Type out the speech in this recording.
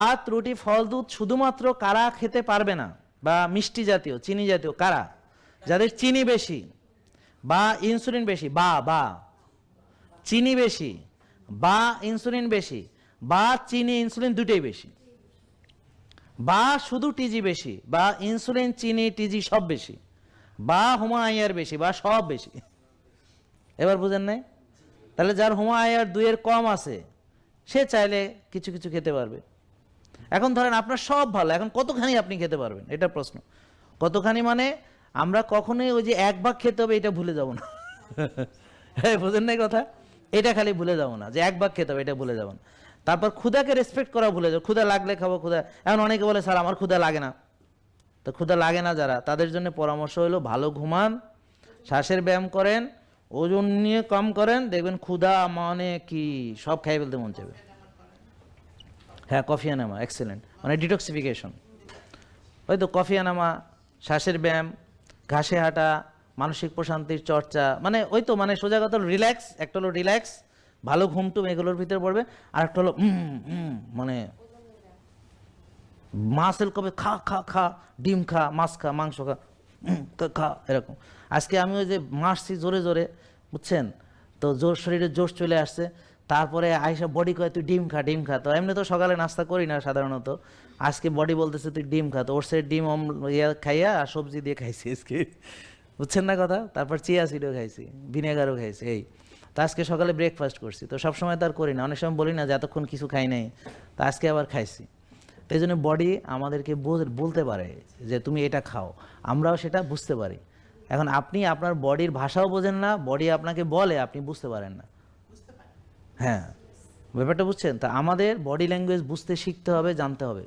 ভাত, রুটি, ফল, দুধ শুধুমাত্র কারা খেতে পারবে না, বা মিষ্টি জাতীয়, চিনি জাতীয়, কারা? যাদের চিনি বেশি বা ইনসুলিন বেশি, বা চিনি বেশি বা ইনসুলিন বেশি, বা চিনি ইনসুলিন দুটোই বেশি, বা শুধু টিজি বেশি, বা ইনসুলিন চিনি টিজি সব বেশি, বা হোমোআইআর বেশি, বা সব বেশি। এবার বুঝেন নাই? তাহলে যার হোমোআইআর 2-এর কম আছে সে চাইলে কিছু কিছু খেতে পারবে। এখন ধরেন আপনার সব ভালো, এখন কতখানি আপনি খেতে পারবেন, এটা প্রশ্ন। কতখানি মানে আমরা কখনোই ওই যে 1 ভাগ খেতে হবে এটা ভুলে যাব না। হ্যাঁ, বুঝেন নাই কথা? এটা খালি ভুলে যাব না যে 1 ভাগ খেতে হবে, এটা ভুলে যাব না। তারপর ক্ষুধাকে রেসপেক্ট করা ভুলে যাও, ক্ষুধা লাগলে খাবো, ক্ষুধা। এখন অনেকে বলে স্যার আমার ক্ষুধা লাগে না, তো ক্ষুধা লাগে না যারা, তাদের জন্য পরামর্শ হলো ভালো ঘুমান, শ্বাসের ব্যায়াম করেন, ওজন নিয়ে কম করেন, দেখবেন ক্ষুধা মানে কি সব খাই ফেলতে মন চাইবে। হ্যাঁ, কফি এনামা এক্সেলেন্ট, মানে ডিটক্সিফিকেশন। ওই তো কফি এনামা, শ্বাসের ব্যায়াম, ঘাসে হাঁটা, মানসিক প্রশান্তির চর্চা, মানে ওই তো, মানে সোজা কথা রিল্যাক্স। একটা হলো রিল্যাক্স, ভালো ঘুমটুম এগুলোর ভিতরে পড়বে। আর একটা হলো মানে মাসেল কবে খা খা খা, ডিম খা, মাছ খা, মাংস খা, খা, এরকম। আজকে আমি ওই যে মারছি জোরে জোরে, বুঝছেন তো, জোর শরীরে জোশ চলে আসছে। তারপরে আইসা বডি কয় তুই ডিম খা, ডিম খা। তো এমনি তো সকালে নাস্তা করি না সাধারণত, আজকে বডি বলতেছে তুই ডিম খা। তো ওর সে ডিম খাইয়া আর সবজি দিয়ে খাইছি আজকে, বুঝছেন না কথা? তারপর চিয়া সিডও খাইছি, ভিনেগারও খাইছি, এই। তো আজকে সকালে ব্রেকফাস্ট করছি। তো সবসময় তো আর করি না, অনেক সময় বলি না যে এতক্ষণ কিছু খাই নাই, তো আজকে আবার খাইছি। তো এই জন্য বডি আমাদেরকে বলতে পারে যে তুমি এটা খাও, আমরাও সেটা বুঝতে পারি। এখন আপনি আপনার বডির ভাষাও বোঝেন না, বডি আপনাকে বলে, আপনি বুঝতে পারেন না। হ্যাঁ, ব্যাপারটা বুঝছেন? তা আমাদের বডি ল্যাঙ্গুয়েজ বুঝতে শিখতে হবে, জানতে হবে।